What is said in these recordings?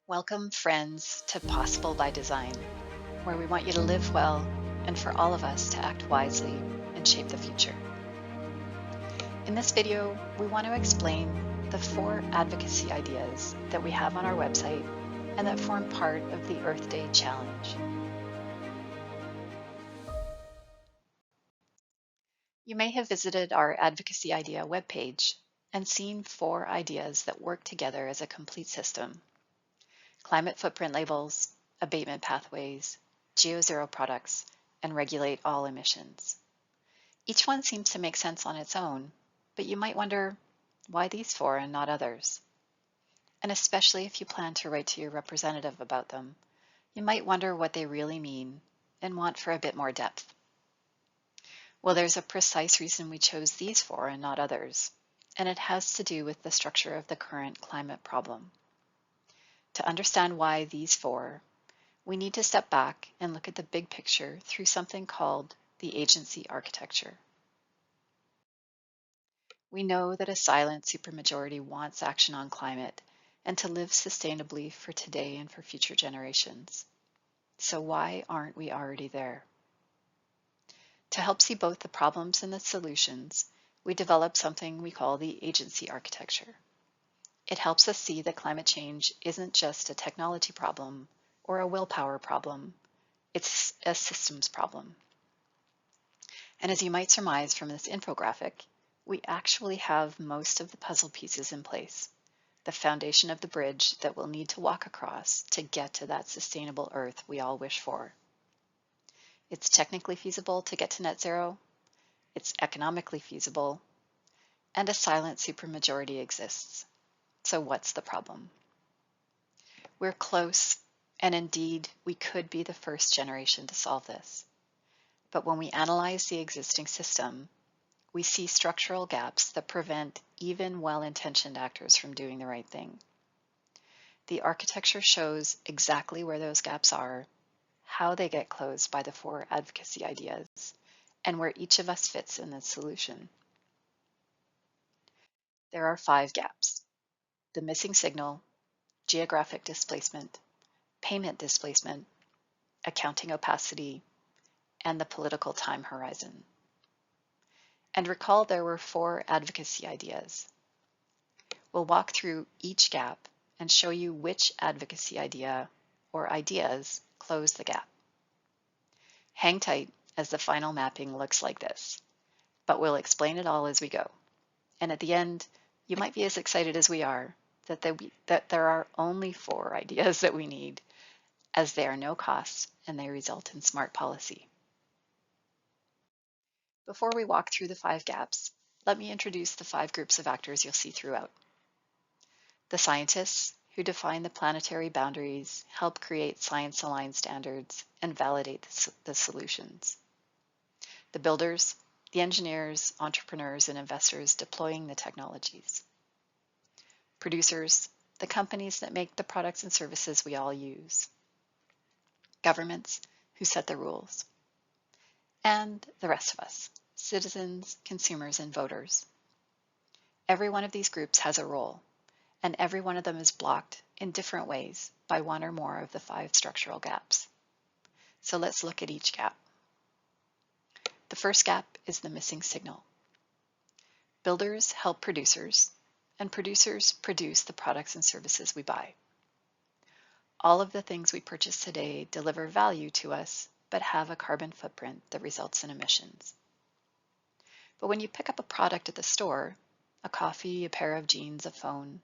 Welcome, friends, to Possible by Design, where we want you to live well and for all of us to act wisely and shape the future. In this video, we want to explain the 4 advocacy ideas that we have on our website and that form part of the Earth Day Challenge. You may have visited our Advocacy Idea webpage and seen 4 ideas that work together as a complete system: climate footprint labels, abatement pathways, geo-zero products, and regulate all emissions. Each one seems to make sense on its own, but you might wonder, why these 4 and not others? And especially if you plan to write to your representative about them, you might wonder what they really mean and want for a bit more depth. Well, there's a precise reason we chose these 4 and not others, and it has to do with the structure of the current climate problem. To understand why these 4, we need to step back and look at the big picture through something called the agency architecture. We know that a silent supermajority wants action on climate and to live sustainably for today and for future generations. So why aren't we already there? To help see both the problems and the solutions, we developed something we call the agency architecture. It helps us see that climate change isn't just a technology problem or a willpower problem, it's a systems problem. And as you might surmise from this infographic, we actually have most of the puzzle pieces in place, the foundation of the bridge that we'll need to walk across to get to that sustainable Earth we all wish for. It's technically feasible to get to net zero, it's economically feasible, and a silent supermajority exists. So what's the problem? We're close, and indeed, we could be the first generation to solve this. But when we analyze the existing system, we see structural gaps that prevent even well-intentioned actors from doing the right thing. The architecture shows exactly where those gaps are, how they get closed by the 4 advocacy ideas, and where each of us fits in the solution. There are 5 gaps: the missing signal, geographic displacement, payment displacement, accounting opacity, and the political time horizon. And recall there were 4 advocacy ideas. We'll walk through each gap and show you which advocacy idea or ideas close the gap. Hang tight as the final mapping looks like this, but we'll explain it all as we go. And at the end, you might be as excited as we are that there are only 4 ideas that we need, as they are no cost and they result in smart policy. Before we walk through the 5 gaps, let me introduce the 5 groups of actors you'll see throughout. The scientists, who define the planetary boundaries, help create science-aligned standards, and validate the solutions. The builders, the engineers, entrepreneurs, and investors deploying the technologies. Producers, the companies that make the products and services we all use. Governments, who set the rules. And the rest of us, citizens, consumers, and voters. Every one of these groups has a role, and every one of them is blocked in different ways by one or more of the 5 structural gaps. So let's look at each gap. The first gap is the missing signal. Builders help producers, and producers produce the products and services we buy. All of the things we purchase today deliver value to us, but have a carbon footprint that results in emissions. But when you pick up a product at the store, a coffee, a pair of jeans, a phone,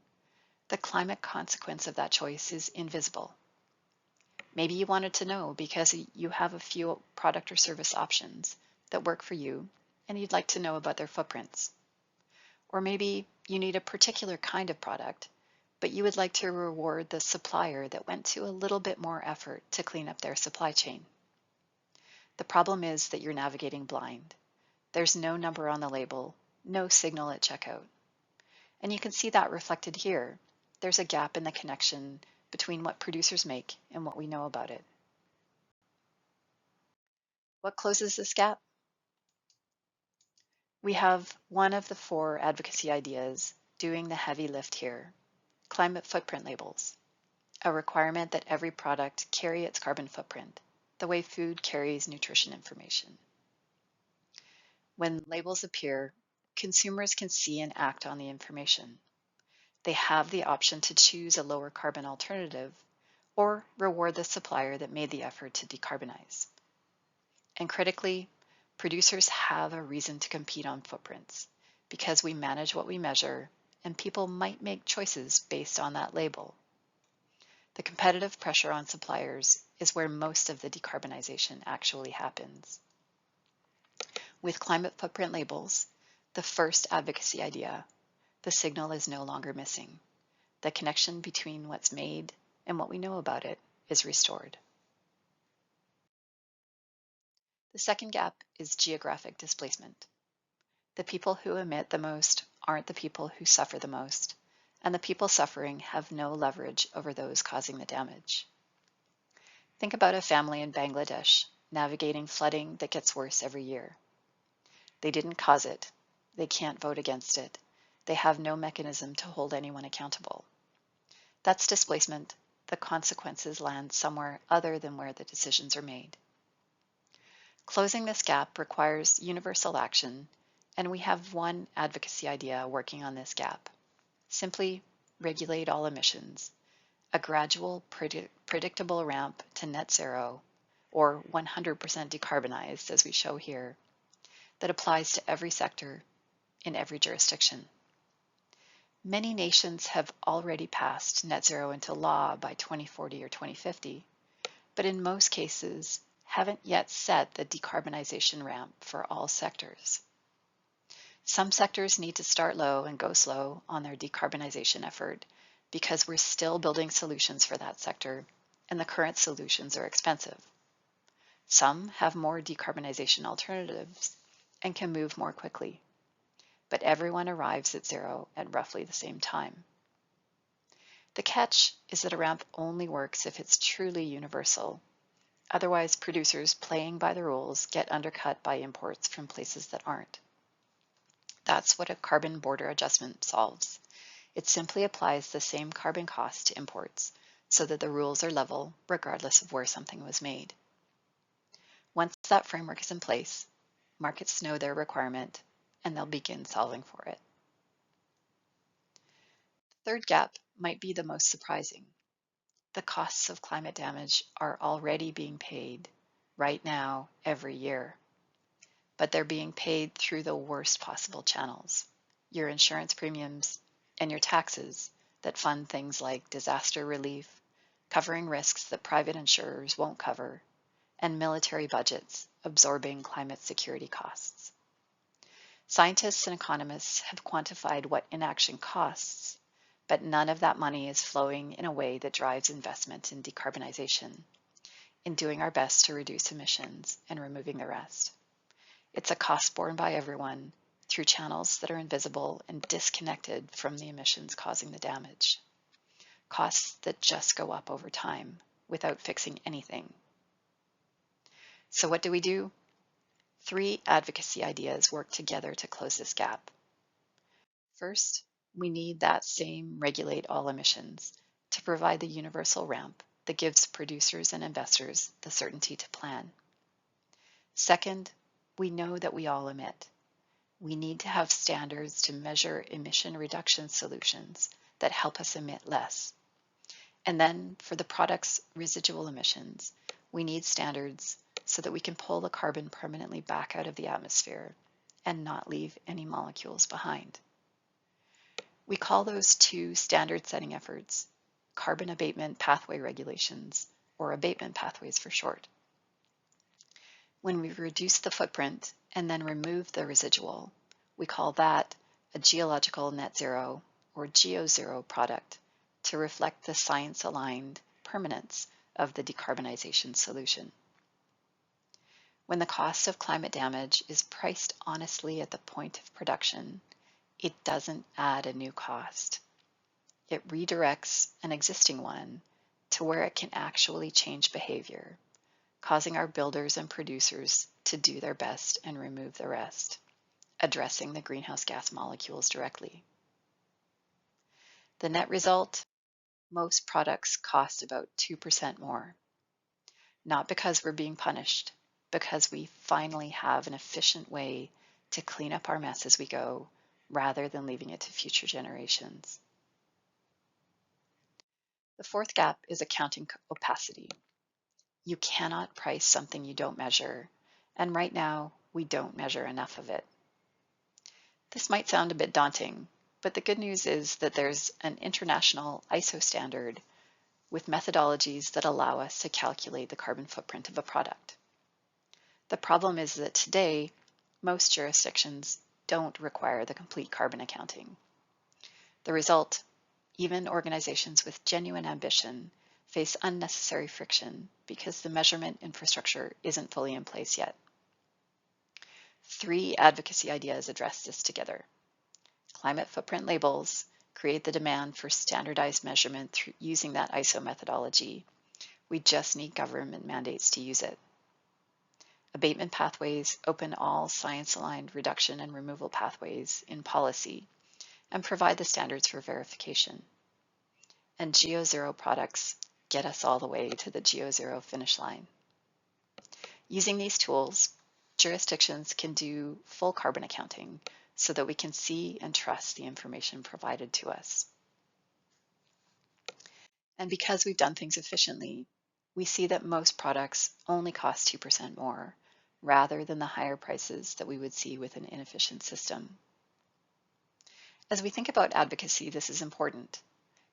the climate consequence of that choice is invisible. Maybe you wanted to know because you have a few product or service options that work for you and you'd like to know about their footprints. Or maybe you need a particular kind of product, but you would like to reward the supplier that went to a little bit more effort to clean up their supply chain. The problem is that you're navigating blind. There's no number on the label, no signal at checkout. And you can see that reflected here. There's a gap in the connection between what producers make and what we know about it. What closes this gap? We have one of the 4 advocacy ideas doing the heavy lift here: climate footprint labels. a requirement that every product carry its carbon footprint, the way food carries nutrition information. When labels appear, consumers can see and act on the information. They have the option to choose a lower carbon alternative or reward the supplier that made the effort to decarbonize. And critically, producers have a reason to compete on footprints because we manage what we measure and people might make choices based on that label. The competitive pressure on suppliers is where most of the decarbonization actually happens. With climate footprint labels, the first advocacy idea, the signal is no longer missing. The connection between what's made and what we know about it is restored. The second gap is geographic displacement. The people who emit the most aren't the people who suffer the most, and the people suffering have no leverage over those causing the damage. Think about a family in Bangladesh navigating flooding that gets worse every year. They didn't cause it. They can't vote against it. They have no mechanism to hold anyone accountable. That's displacement. The consequences land somewhere other than where the decisions are made. Closing this gap requires universal action, and we have one advocacy idea working on this gap. Simply regulate all emissions, a gradual, predictable ramp to net zero, or 100% decarbonized, as we show here, that applies to every sector in every jurisdiction. Many nations have already passed net zero into law by 2040 or 2050, but in most cases haven't yet set the decarbonization ramp for all sectors. Some sectors need to start low and go slow on their decarbonization effort because we're still building solutions for that sector and the current solutions are expensive. Some have more decarbonization alternatives and can move more quickly, but everyone arrives at zero at roughly the same time. The catch is that a ramp only works if it's truly universal. Otherwise, producers playing by the rules get undercut by imports from places that aren't. That's what a carbon border adjustment solves. It simply applies the same carbon cost to imports so that the rules are level regardless of where something was made. Once that framework is in place, markets know their requirement and they'll begin solving for it. The third gap might be the most surprising. The costs of climate damage are already being paid right now every year, but they're being paid through the worst possible channels, your insurance premiums and your taxes that fund things like disaster relief, covering risks that private insurers won't cover, and military budgets absorbing climate security costs. Scientists and economists have quantified what inaction costs, but none of that money is flowing in a way that drives investment in decarbonization, in doing our best to reduce emissions and removing the rest. It's a cost borne by everyone through channels that are invisible and disconnected from the emissions causing the damage. Costs that just go up over time without fixing anything. So what do? 3 advocacy ideas work together to close this gap. First, we need that same regulate all emissions to provide the universal ramp that gives producers and investors the certainty to plan. Second, we know that we all emit. We need to have standards to measure emission reduction solutions that help us emit less. And then for the product's residual emissions, we need standards so that we can pull the carbon permanently back out of the atmosphere and not leave any molecules behind. We call those 2 standard setting efforts carbon abatement pathway regulations, or abatement pathways for short. When we reduce the footprint and then remove the residual, we call that a geological net zero, or GeoZero product, to reflect the science-aligned permanence of the decarbonization solution. When the cost of climate damage is priced honestly at the point of production, it doesn't add a new cost. It redirects an existing one to where it can actually change behavior, causing our builders and producers to do their best and remove the rest, addressing the greenhouse gas molecules directly. The net result? most products cost about 2% more. Not because we're being punished, because we finally have an efficient way to clean up our mess as we go, rather than leaving it to future generations. The fourth gap is accounting opacity. You cannot price something you don't measure, and right now, we don't measure enough of it. This might sound a bit daunting, but the good news is that there's an international ISO standard with methodologies that allow us to calculate the carbon footprint of a product. The problem is that today, most jurisdictions don't require the complete carbon accounting. The result, even organizations with genuine ambition face unnecessary friction because the measurement infrastructure isn't fully in place yet. 3 advocacy ideas address this together. Climate footprint labels create the demand for standardized measurement through using that ISO methodology. We just need government mandates to use it. Abatement pathways open all science-aligned reduction and removal pathways in policy and provide the standards for verification. And GeoZero products get us all the way to the GeoZero finish line. Using these tools, jurisdictions can do full carbon accounting so that we can see and trust the information provided to us. And because we've done things efficiently, we see that most products only cost 2% more, rather than the higher prices that we would see with an inefficient system. As we think about advocacy, this is important.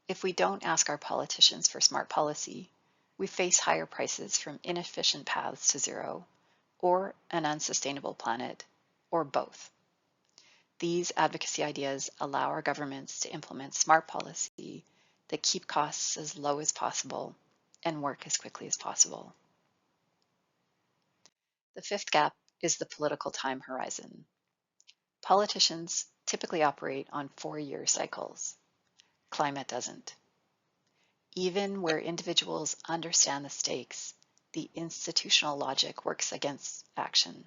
If we don't ask our politicians for smart policy, we face higher prices from inefficient paths to zero, or an unsustainable planet, or both. These advocacy ideas allow our governments to implement smart policy that keep costs as low as possible and work as quickly as possible. The fifth gap is the political time horizon. Politicians typically operate on 4-year cycles. Climate doesn't. Even where individuals understand the stakes, the institutional logic works against action.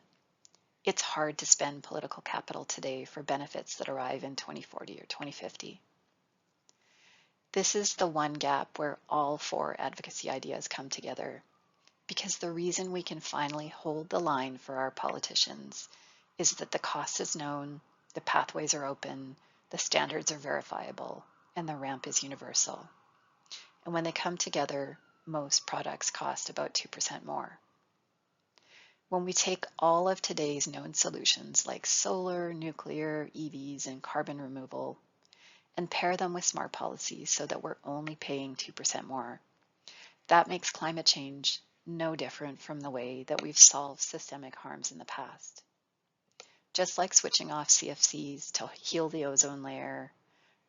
It's hard to spend political capital today for benefits that arrive in 2040 or 2050. This is the one gap where all 4 advocacy ideas come together, because the reason we can finally hold the line for our politicians is that the cost is known, the pathways are open, the standards are verifiable, and the ramp is universal. And when they come together, most products cost about 2% more. When we take all of today's known solutions like solar, nuclear, EVs, and carbon removal, and pair them with smart policies so that we're only paying 2% more, that makes climate change no different from the way that we've solved systemic harms in the past. Just like switching off CFCs to heal the ozone layer,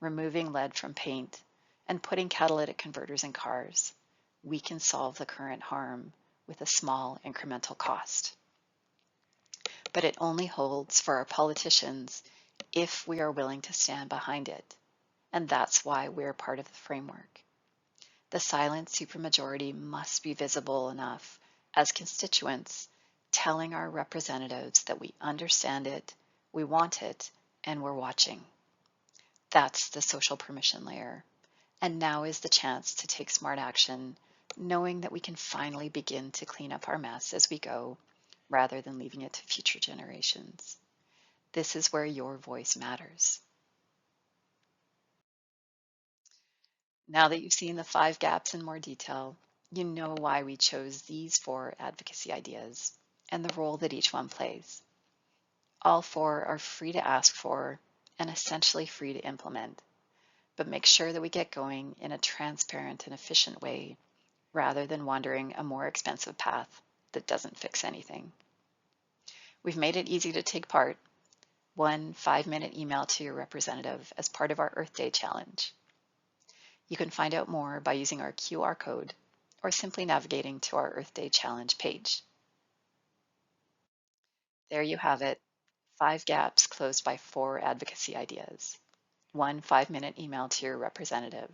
removing lead from paint, and putting catalytic converters in cars, we can solve the current harm with a small incremental cost. But it only holds for our politicians if we are willing to stand behind it, and that's why we're part of the framework. The silent supermajority must be visible enough as constituents, telling our representatives that we understand it, we want it, and we're watching. That's the social permission layer. And now is the chance to take smart action, knowing that we can finally begin to clean up our mess as we go, rather than leaving it to future generations. This is where your voice matters. Now that you've seen the 5 gaps in more detail, you know why we chose these 4 advocacy ideas and the role that each one plays. All 4 are free to ask for and essentially free to implement, but make sure that we get going in a transparent and efficient way rather than wandering a more expensive path that doesn't fix anything. We've made it easy to take part. 1 5-minute email to your representative as part of our Earth Day challenge. You can find out more by using our QR code or simply navigating to our Earth Day challenge page. There you have it, 5 gaps closed by 4 advocacy ideas. 1 5-minute email to your representative.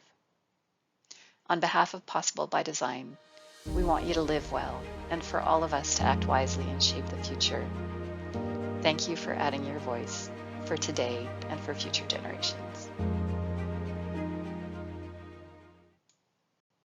On behalf of Possible by Design, we want you to live well and for all of us to act wisely and shape the future. Thank you for adding your voice for today and for future generations.